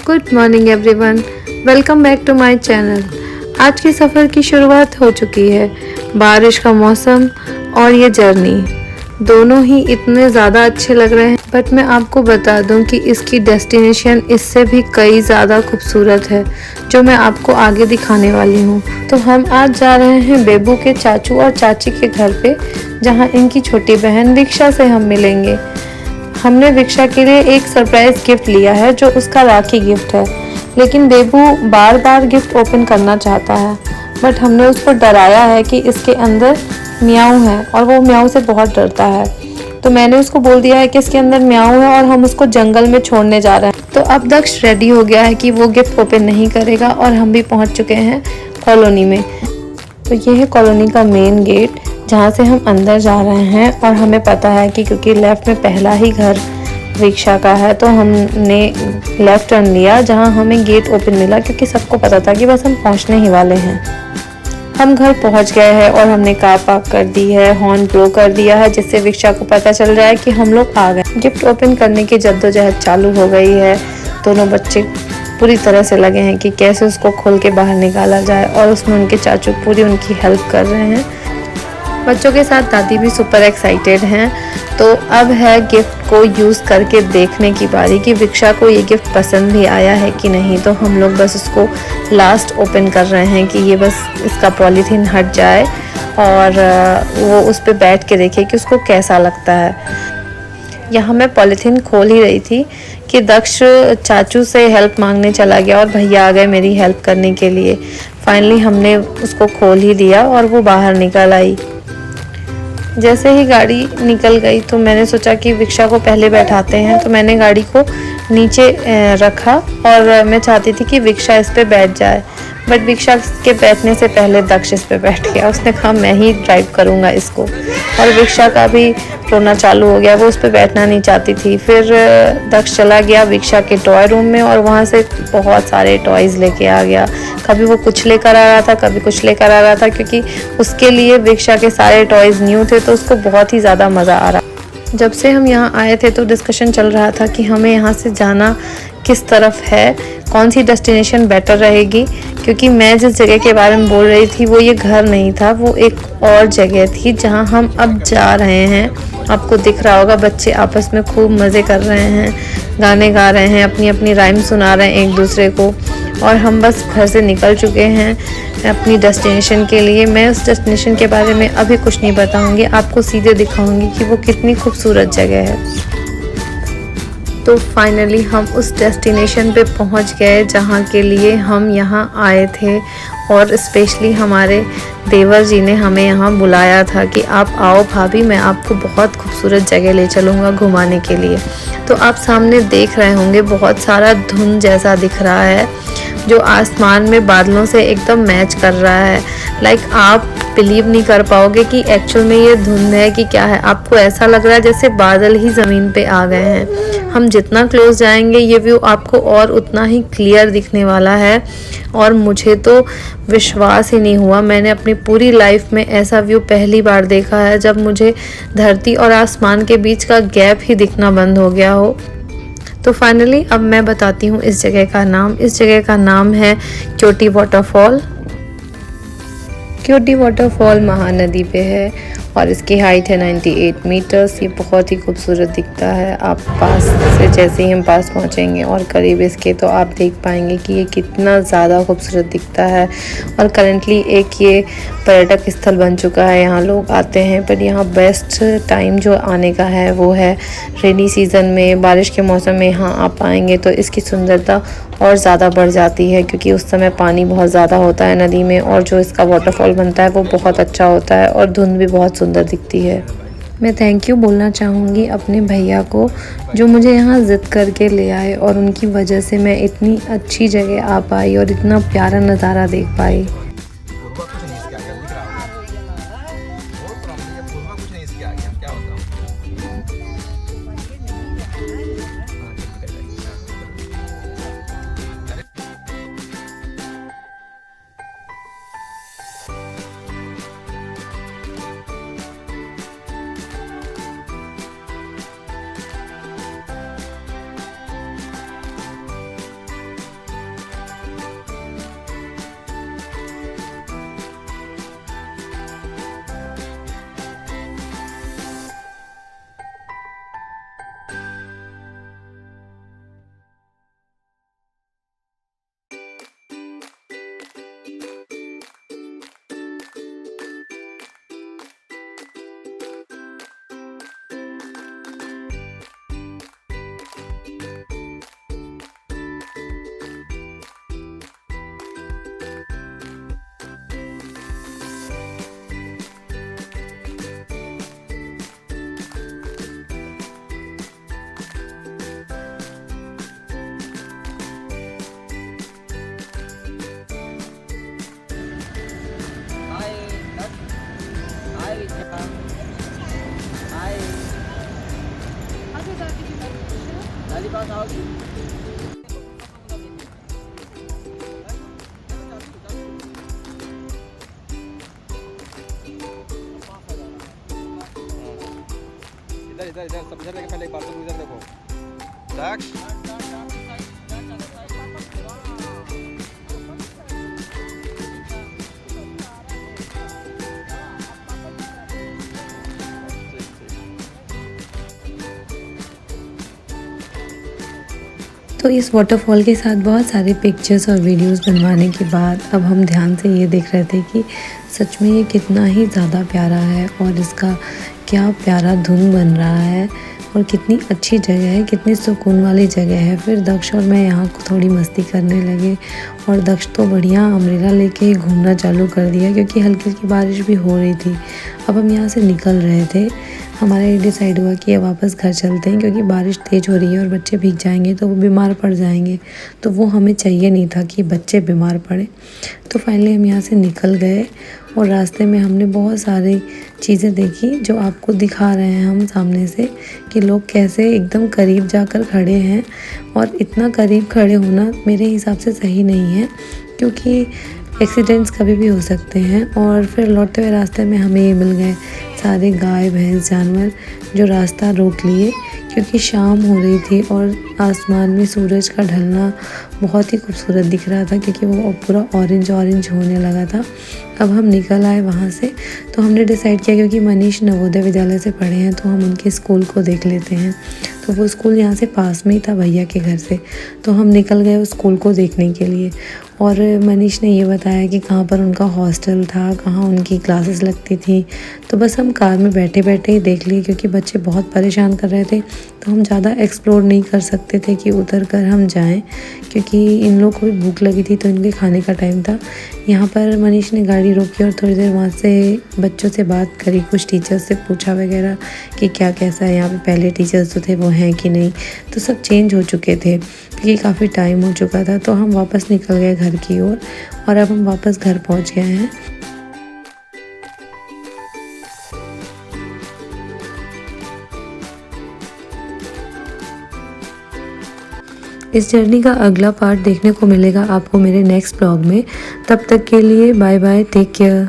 Good morning everyone, welcome back to my channel. आज के सफ़र की शुरुआत हो चुकी है। बारिश का मौसम और ये जर्नी दोनों ही इतने ज़्यादा अच्छे लग रहे हैं। बट मैं आपको बता दूं कि इसकी डेस्टिनेशन इससे भी कई ज़्यादा खूबसूरत है, जो मैं आपको आगे दिखाने वाली हूँ। तो हम आज जा रहे हैं बेबू के चाचू और चाची के घर पे, जहाँ इनकी छोटी बहन विक्षा से हम मिलेंगे। हमने विक्षा के लिए एक सरप्राइज गिफ्ट लिया है, जो उसका राखी गिफ्ट है। लेकिन बेबू बार बार गिफ्ट ओपन करना चाहता है, बट हमने उसको डराया है कि इसके अंदर म्याऊ है और वो म्याऊ से बहुत डरता है। तो मैंने उसको बोल दिया है कि इसके अंदर म्याऊ है और हम उसको जंगल में छोड़ने जा रहे हैं। तो अब दक्ष रेडी हो गया है कि वो गिफ्ट ओपन नहीं करेगा और हम भी पहुंच चुके हैं कॉलोनी में। तो ये है कॉलोनी का मेन गेट, जहाँ से हम अंदर जा रहे हैं। और हमें पता है कि क्योंकि लेफ़्ट में पहला ही घर विक्षा का है, तो हमने लेफ़्ट टर्न लिया जहाँ हमें गेट ओपन मिला, क्योंकि सबको पता था कि बस हम पहुँचने ही वाले हैं। हम घर पहुँच गए हैं और हमने कार पार्क कर दी है, हॉर्न ब्लो कर दिया है, जिससे विक्षा को पता चल रहा है कि हम लोग आ गए। गिफ्ट ओपन करने की जद्दोजहद चालू हो गई है। दोनों बच्चे पूरी तरह से लगे हैं कि कैसे उसको खोल के बाहर निकाला जाए, और उसमें उनके चाचू पूरी उनकी हेल्प कर रहे हैं। बच्चों के साथ दादी भी सुपर एक्साइटेड हैं। तो अब है गिफ्ट को यूज़ करके देखने की बारी कि विक्षा को ये गिफ्ट पसंद भी आया है कि नहीं। तो हम लोग बस उसको लास्ट ओपन कर रहे हैं कि ये बस इसका पॉलीथीन हट जाए और वो उस पर बैठ के देखे कि उसको कैसा लगता है। यहाँ मैं पॉलीथीन खोल ही रही थी कि दक्ष चाचू से हेल्प मांगने चला गया और भैया आ गए मेरी हेल्प करने के लिए। फाइनली हमने उसको खोल ही दिया और वो बाहर निकल आई। जैसे ही गाड़ी निकल गई तो मैंने सोचा कि विक्षा को पहले बैठाते हैं, तो मैंने गाड़ी को नीचे रखा और मैं चाहती थी कि विक्षा इस पे बैठ जाए। बट विक्षा के बैठने से पहले दक्ष इस पे बैठ गया। उसने कहा मैं ही ड्राइव करूँगा इसको, और विक्षा का भी रोना चालू हो गया। वो उस पे बैठना नहीं चाहती थी। फिर दक्ष चला गया विक्षा के टॉय रूम में और वहाँ से बहुत सारे टॉयज़ लेके आ गया। कभी वो कुछ लेकर आ रहा था, कभी कुछ लेकर आ रहा था, क्योंकि उसके लिए विक्षा के सारे टॉयज़ न्यू थे, तो उसको बहुत ही ज़्यादा मज़ा आ रहा। जब से हम यहाँ आए थे तो डिस्कशन चल रहा था कि हमें यहाँ से जाना किस तरफ है, कौन सी डेस्टिनेशन बेटर रहेगी। क्योंकि मैं जिस जगह के बारे में बोल रही थी वो ये घर नहीं था, वो एक और जगह थी जहाँ हम अब जा रहे हैं। आपको दिख रहा होगा बच्चे आपस में खूब मज़े कर रहे हैं, गाने गा रहे हैं, अपनी अपनी राइम सुना रहे हैं एक दूसरे को। और हम बस घर से निकल चुके हैं अपनी डेस्टिनेशन के लिए। मैं उस डेस्टिनेशन के बारे में अभी कुछ नहीं बताऊंगी, आपको सीधे दिखाऊंगी कि वो कितनी खूबसूरत जगह है। तो फाइनली हम उस डेस्टिनेशन पे पहुंच गए जहां के लिए हम यहां आए थे, और स्पेशली हमारे देवर जी ने हमें यहाँ बुलाया था कि आप आओ भाभी, मैं आपको बहुत खूबसूरत जगह ले चलूँगा घुमाने के लिए। तो आप सामने देख रहे होंगे बहुत सारा धुंध जैसा दिख रहा है, जो आसमान में बादलों से एकदम मैच कर रहा है। लाइक आप बिलीव नहीं कर पाओगे कि एक्चुअल में ये धुंध है कि क्या है। आपको ऐसा लग रहा है जैसे बादल ही ज़मीन पे आ गए हैं। हम जितना क्लोज जाएंगे ये व्यू आपको और उतना ही क्लियर दिखने वाला है। और मुझे तो विश्वास ही नहीं हुआ, मैंने अपनी पूरी लाइफ में ऐसा व्यू पहली बार देखा है, जब मुझे धरती और आसमान के बीच का गैप ही दिखना बंद हो गया हो। तो फाइनली अब मैं बताती हूँ इस जगह का नाम। इस जगह का नाम है क्योटी वाटरफॉल। क्योटी वाटरफॉल महानदी पे है और इसकी हाइट है 98 मीटर्स। ये बहुत ही खूबसूरत दिखता है। आप पास से जैसे ही हम पास पहुँचेंगे और करीब इसके, तो आप देख पाएंगे कि ये कितना ज़्यादा खूबसूरत दिखता है। और करंटली एक ये पर्यटक स्थल बन चुका है, यहाँ लोग आते हैं। पर यहाँ बेस्ट टाइम जो आने का है वो है रेनी सीज़न में, बारिश के मौसम में यहाँ आप आएंगे तो इसकी सुंदरता और ज़्यादा बढ़ जाती है, क्योंकि उस समय पानी बहुत ज़्यादा होता है नदी में, और जो इसका वाटरफॉल बनता है वो बहुत अच्छा होता है और धुंध भी बहुत सुंदर दिखती है। मैं थैंक यू बोलना चाहूँगी अपने भैया को, जो मुझे यहाँ ज़िद करके ले आए, और उनकी वजह से मैं इतनी अच्छी जगह आ पाई और इतना प्यारा नज़ारा देख पाई। इधर इधर इधर सब इधर लेके पहले एक बार तो इधर देखो तो इस वाटरफॉल के साथ बहुत सारे पिक्चर्स और वीडियोस बनवाने के बाद अब हम ध्यान से ये देख रहे थे कि सच में ये कितना ही ज़्यादा प्यारा है और इसका क्या प्यारा धुन बन रहा है और कितनी अच्छी जगह है, कितनी सुकून वाली जगह है। फिर दक्ष और मैं यहाँ थोड़ी मस्ती करने लगे और दक्ष तो बढ़िया अम्ब्रेला लेके घूमना चालू कर दिया क्योंकि हल्की हल्की बारिश भी हो रही थी। अब हम यहाँ से निकल रहे थे, हमारा ये डिसाइड हुआ कि अब वापस घर चलते हैं क्योंकि बारिश तेज़ हो रही है और बच्चे भीग जाएंगे तो वो बीमार पड़ जाएंगे, तो वो हमें चाहिए नहीं था कि बच्चे बीमार पड़े। तो फाइनली हम यहाँ से निकल गए और रास्ते में हमने बहुत सारी चीज़ें देखी जो आपको दिखा रहे हैं हम सामने से कि लोग कैसे एकदम करीब जाकर खड़े हैं। और इतना करीब खड़े होना मेरे हिसाब से सही नहीं है क्योंकि एक्सीडेंट्स कभी भी हो सकते हैं। और फिर लौटते हुए रास्ते में हमें ये मिल गए सारे गाय भैंस जानवर जो रास्ता रोक लिए क्योंकि शाम हो रही थी और आसमान में सूरज का ढलना बहुत ही खूबसूरत दिख रहा था क्योंकि वो पूरा ऑरेंज ऑरेंज होने लगा था। अब हम निकल आए वहाँ से, तो हमने डिसाइड किया क्योंकि मनीष नवोदय विद्यालय से पढ़े हैं तो हम उनके स्कूल को देख लेते हैं। तो वो स्कूल यहाँ से पास में ही था भैया के घर से, तो हम निकल गए उस स्कूल को देखने के लिए। और मनीष ने ये बताया कि कहाँ पर उनका हॉस्टल था, कहाँ उनकी क्लासेस लगती थी। तो बस हम कार में बैठे बैठे ही देख लिए क्योंकि बच्चे बहुत परेशान कर रहे थे, तो हम ज़्यादा एक्सप्लोर नहीं कर सकते थे कि उतर कर हम जाएं क्योंकि इन लोगों को भी भूख लगी थी तो इनके खाने का टाइम था। यहाँ पर मनीष ने गाड़ी रोकी और थोड़ी देर वहाँ से बच्चों से बात करी, कुछ टीचर्स से पूछा वगैरह कि क्या कैसा है यहाँ पे, पहले टीचर्स जो थे वो हैं कि नहीं। तो सब चेंज हो चुके थे क्योंकि काफ़ी टाइम हो चुका था। तो हम वापस निकल गए घर की ओर और अब हम वापस घर पहुँच गए हैं। इस जर्नी का अगला पार्ट देखने को मिलेगा आपको मेरे नेक्स्ट ब्लॉग में। तब तक के लिए बाय बाय, टेक केयर।